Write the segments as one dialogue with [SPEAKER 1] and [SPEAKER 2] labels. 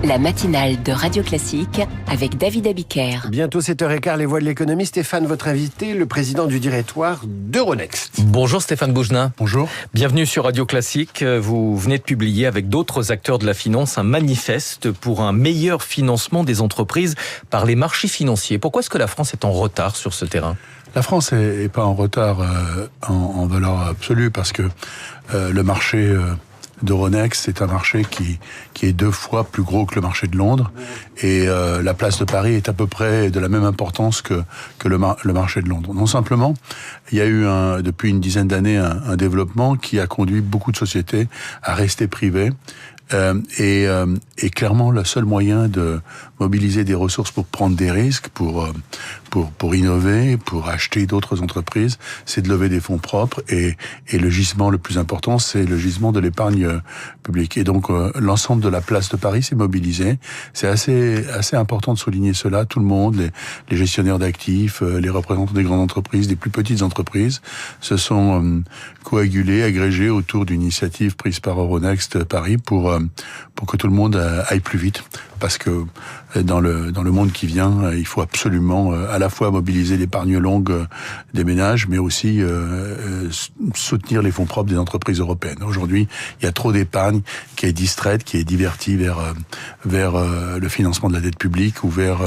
[SPEAKER 1] La matinale de Radio Classique avec David Abiker.
[SPEAKER 2] Bientôt 7h15, les voix de l'économie. Stéphane, votre invité, le président du directoire d'Euronext.
[SPEAKER 3] Bonjour Stéphane Bougenin.
[SPEAKER 4] Bonjour.
[SPEAKER 3] Bienvenue sur Radio Classique. Vous venez de publier avec d'autres acteurs de la finance un manifeste pour un meilleur financement des entreprises par les marchés financiers. Pourquoi est-ce que la France est en retard sur ce terrain ?
[SPEAKER 4] La France n'est pas en retard en valeur absolue parce que le marché d'Euronext, c'est un marché qui est 2 fois plus gros que le marché de Londres et la place de Paris est à peu près de la même importance que le marché de Londres. Non simplement, il y a eu depuis une dizaine d'années un développement qui a conduit beaucoup de sociétés à rester privées. Et clairement, le seul moyen de mobiliser des ressources pour prendre des risques, pour innover, pour acheter d'autres entreprises, c'est de lever des fonds propres. Et le gisement le plus important, c'est le gisement de l'épargne publique. Et donc, l'ensemble de la place de Paris s'est mobilisé. C'est assez important de souligner cela. Tout le monde, les gestionnaires d'actifs, les représentants des grandes entreprises, des plus petites entreprises, se sont coagulés, agrégés autour d'une initiative prise par Euronext Paris pour que tout le monde aille plus vite. Parce que dans le monde qui vient, il faut absolument à la fois mobiliser l'épargne longue des ménages, mais aussi soutenir les fonds propres des entreprises européennes. Aujourd'hui, il y a trop d'épargne qui est distraite, qui est divertie vers le financement de la dette publique ou vers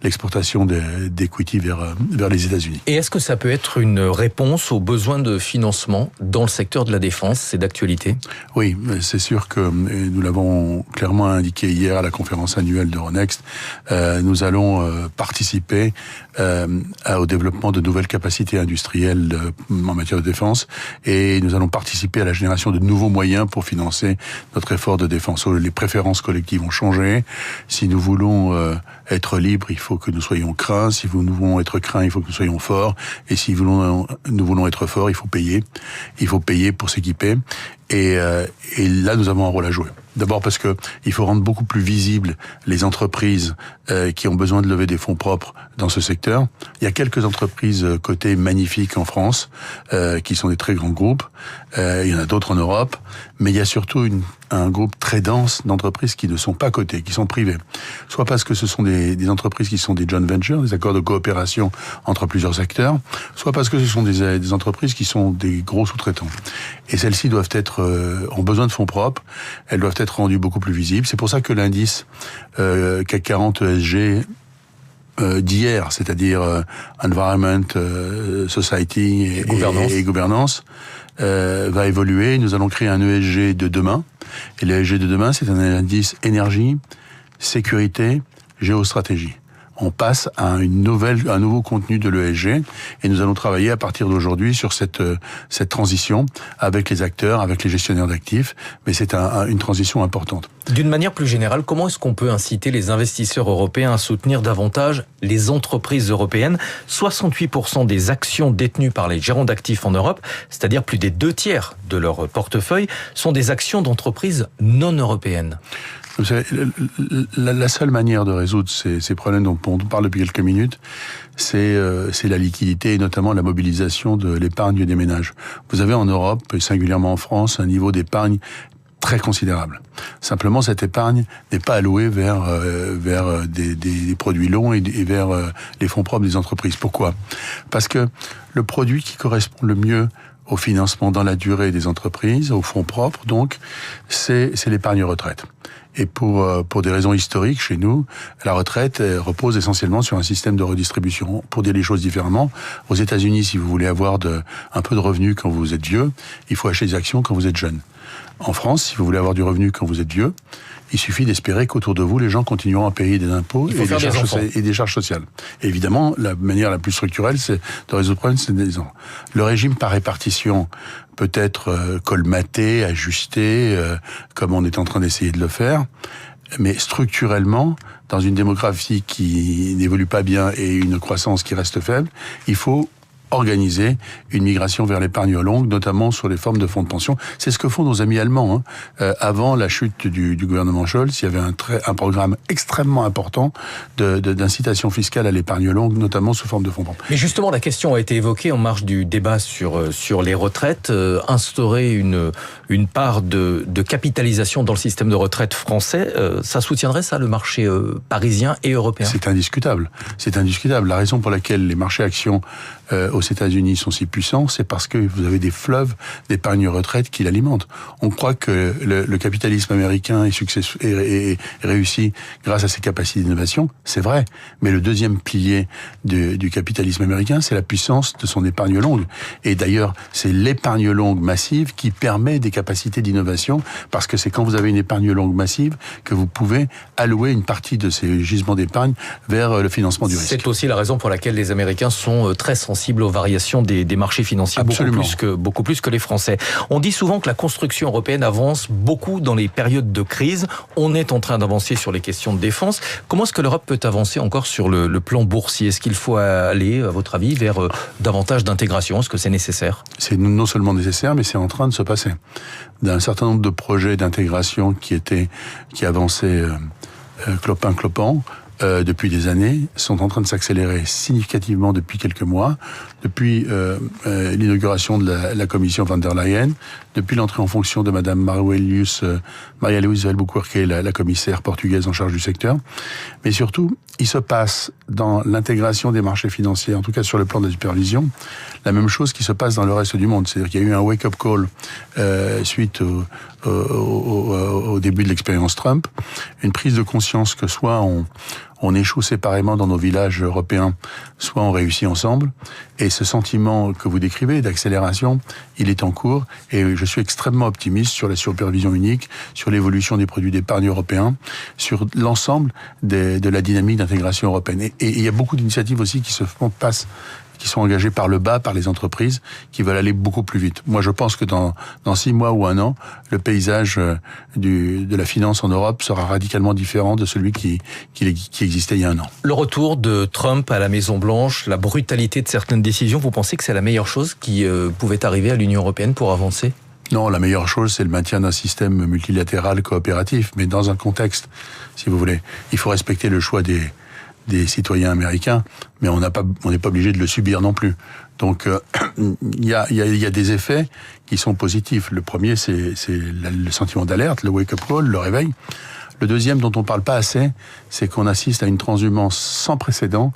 [SPEAKER 4] l'exportation d'equity vers les États-Unis.
[SPEAKER 3] Et est-ce que ça peut être une réponse aux besoins de financement dans le secteur de la défense ? C'est d'actualité ?
[SPEAKER 4] Oui, c'est sûr que nous l'avons clairement indiqué hier à la conférence annuelle d'Euronext. Nous allons participer au développement de nouvelles capacités industrielles en matière de défense et nous allons participer à la génération de nouveaux moyens pour financer notre effort de défense. Les préférences collectives ont changé. Si nous voulons être libres, il faut que nous soyons craints. Si nous voulons être craints, il faut que nous soyons forts. Et si nous voulons être forts, il faut payer. Il faut payer pour s'équiper. Et là, nous avons un rôle à jouer. D'abord parce que il faut rendre beaucoup plus visibles les entreprises qui ont besoin de lever des fonds propres dans ce secteur. Il y a quelques entreprises cotées magnifiques en France qui sont des très grands groupes. Il y en a d'autres en Europe, mais il y a surtout un groupe très dense d'entreprises qui ne sont pas cotées, qui sont privées. Soit parce que ce sont des entreprises qui sont des joint ventures, des accords de coopération entre plusieurs acteurs, soit parce que ce sont des entreprises qui sont des gros sous-traitants. Et celles-ci doivent ont besoin de fonds propres, elles doivent être rendues beaucoup plus visibles. C'est pour ça que l'indice CAC 40 ESG d'hier, c'est-à-dire Environment, Society et Gouvernance, va évoluer. Nous allons créer un ESG de demain. Et l'ESG de demain, c'est un indice énergie, sécurité, géostratégie. On passe à un nouveau contenu de l'ESG et nous allons travailler à partir d'aujourd'hui sur cette transition avec les acteurs, avec les gestionnaires d'actifs, mais c'est une transition importante.
[SPEAKER 3] D'une manière plus générale, comment est-ce qu'on peut inciter les investisseurs européens à soutenir davantage les entreprises européennes ? 68% des actions détenues par les gérants d'actifs en Europe, c'est-à-dire plus des 2/3 de leur portefeuille, sont des actions d'entreprises non européennes.
[SPEAKER 4] Vous savez, la seule manière de résoudre ces problèmes dont on parle depuis quelques minutes, c'est la liquidité et notamment la mobilisation de l'épargne des ménages. Vous avez en Europe, et singulièrement en France, un niveau d'épargne très considérable. Simplement, cette épargne n'est pas allouée vers des produits longs et vers les fonds propres des entreprises. Pourquoi ? Parce que le produit qui correspond le mieux au financement dans la durée des entreprises, aux fonds propres, donc, c'est l'épargne retraite. Et pour des raisons historiques, chez nous, la retraite repose essentiellement sur un système de redistribution. Pour dire les choses différemment, aux États-Unis, si vous voulez avoir un peu de revenus quand vous êtes vieux, il faut acheter des actions quand vous êtes jeune. En France, si vous voulez avoir du revenu quand vous êtes vieux, il suffit d'espérer qu'autour de vous, les gens continueront à payer des impôts et des charges sociales. Et évidemment, la manière la plus structurelle de résoudre le problème, c'est des enfants. Le régime par répartition peut être colmaté, ajusté, comme on est en train d'essayer de le faire, mais structurellement, dans une démographie qui n'évolue pas bien et une croissance qui reste faible, il faut organiser une migration vers l'épargne longue, notamment sur les formes de fonds de pension. C'est ce que font nos amis allemands. Avant la chute du gouvernement Scholz, il y avait un programme extrêmement important d'incitation fiscale à l'épargne longue, notamment sous forme de fonds de pension.
[SPEAKER 3] Mais justement, la question a été évoquée en marge du débat sur les retraites. Instaurer une part de capitalisation dans le système de retraite français, ça soutiendrait ça le marché parisien et européen?
[SPEAKER 4] C'est indiscutable. C'est indiscutable. La raison pour laquelle les marchés actions aux États-Unis sont si puissants, c'est parce que vous avez des fleuves d'épargne retraite qui l'alimentent. On croit que le capitalisme américain est réussi grâce à ses capacités d'innovation. C'est vrai. Mais le deuxième pilier du capitalisme américain, c'est la puissance de son épargne longue. Et d'ailleurs, c'est l'épargne longue massive qui permet des capacités d'innovation, parce que c'est quand vous avez une épargne longue massive que vous pouvez allouer une partie de ces gisements d'épargne vers le financement du risque.
[SPEAKER 3] C'est aussi la raison pour laquelle les Américains sont très sensibles aux variations des marchés financiers, beaucoup plus que les Français. On dit souvent que la construction européenne avance beaucoup dans les périodes de crise. On est en train d'avancer sur les questions de défense. Comment est-ce que l'Europe peut avancer encore sur le plan boursier? Est-ce qu'il faut aller, à votre avis, vers davantage d'intégration? Est-ce que c'est nécessaire?
[SPEAKER 4] C'est non seulement nécessaire, mais c'est en train de se passer. D'un certain nombre de projets d'intégration qui avançaient clopin-clopant, depuis des années, sont en train de s'accélérer significativement depuis quelques mois, depuis l'inauguration de la commission von der Leyen, depuis l'entrée en fonction de Madame Maria-Louise Albuquerque, la commissaire portugaise en charge du secteur. Mais surtout, il se passe dans l'intégration des marchés financiers, en tout cas sur le plan de la supervision, la même chose qui se passe dans le reste du monde. C'est-à-dire qu'il y a eu un wake-up call suite au début de l'expérience Trump, une prise de conscience que soit on échoue séparément dans nos villages européens, soit on réussit ensemble. Et ce sentiment que vous décrivez d'accélération, il est en cours. Et je suis extrêmement optimiste sur la supervision unique, sur l'évolution des produits d'épargne européens, sur l'ensemble de la dynamique d'intégration européenne. Et il y a beaucoup d'initiatives aussi qui qui sont engagées par le bas, par les entreprises, qui veulent aller beaucoup plus vite. Moi, je pense que dans 6 mois ou 1 an, le paysage de la finance en Europe sera radicalement différent de celui qui existait il y a 1 an.
[SPEAKER 3] Le retour de Trump à la Maison-Blanche, la brutalité de certaines décisions, vous pensez que c'est la meilleure chose qui pouvait arriver à l'Union européenne pour avancer ?
[SPEAKER 4] Non, la meilleure chose, c'est le maintien d'un système multilatéral coopératif. Mais dans un contexte, si vous voulez, il faut respecter le choix des citoyens américains, mais on n'est pas obligé de le subir non plus. Donc, il y a des effets qui sont positifs. Le premier, c'est le sentiment d'alerte, le wake-up call, le réveil. Le deuxième, dont on parle pas assez, c'est qu'on assiste à une transhumance sans précédent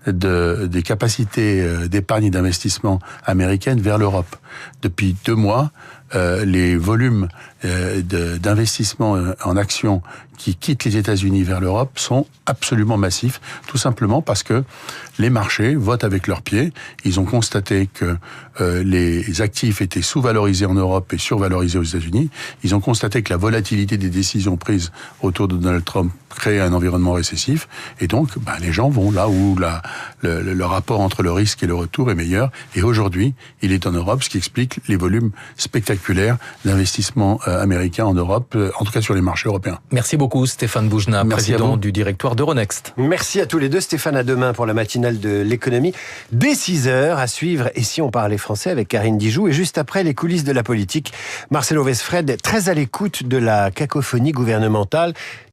[SPEAKER 4] des capacités d'épargne et d'investissement américaines vers l'Europe. Depuis 2 mois, les volumes d'investissement en actions qui quittent les États-Unis vers l'Europe sont absolument massifs, tout simplement parce que les marchés votent avec leurs pieds. Ils ont constaté que les actifs étaient sous-valorisés en Europe et survalorisés aux États-Unis. Ils ont constaté que la volatilité des décisions prises autour de Donald Trump créait un environnement récessif. Et donc, les gens vont là où le rapport entre le risque et le retour est meilleur. Et aujourd'hui, il est en Europe, ce qui explique les volumes spectaculaires d'investissement américain en Europe, en tout cas sur les marchés européens.
[SPEAKER 3] Merci beaucoup Stéphane Boujna, président du directoire d'Euronext.
[SPEAKER 2] Merci à tous les deux. Stéphane, à demain pour la matinale de l'économie. Dès 6h à suivre, et si on parlait français, avec Karine Dijoux. Et juste après, les coulisses de la politique. Marcelo Westfred, très à l'écoute de la cacophonie gouvernementale.